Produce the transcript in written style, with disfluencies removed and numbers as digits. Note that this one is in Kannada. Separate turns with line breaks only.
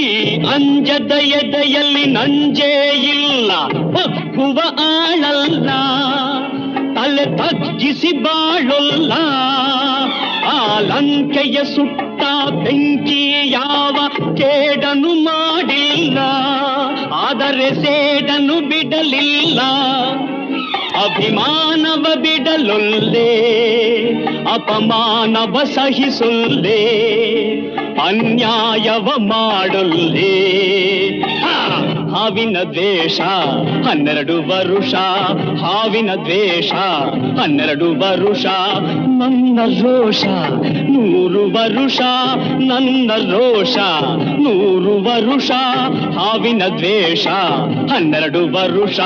ಈ ಅಂಜದ ಎದೆಯಲ್ಲಿ ನಂಜೇ ಇಲ್ಲ, ಒಕ್ಕುವ ಆಳಲ್ಲ, ತಲೆ ತಗ್ಗಿಸಿ ಬಾಳೊಲ್ಲ. ಆ ಲಂಕೆಯ ಸುಟ್ಟ ಬೆಂಕಿ ಯಾವ ಕೇಡನು ಮಾಡಿಲ್ಲ, ಆದರೆ ಸೇಡನು ಬಿಡಲಿಲ್ಲ. ಅಭಿಮಾನವ ಬಿಡಲೊಲ್ಲೆ, ಅಪಮಾನವ ಸಹಿಸೊಲ್ಲೆ, ಅನ್ಯಾಯವ ಮಾಡೊಲ್ಲೆ. ಹಾವಿನ ದ್ವೇಷ 12 ವರುಷ, ಹಾವಿನ ದ್ವೇಷ 12 ವರುಷ. ನನ್ನ ರೋಷ 100 ವರುಷ, ನನ್ನ ರೋಷ 100 ವರುಷ. ಹಾವಿನ ದ್ವೇಷ 12 ವರುಷ.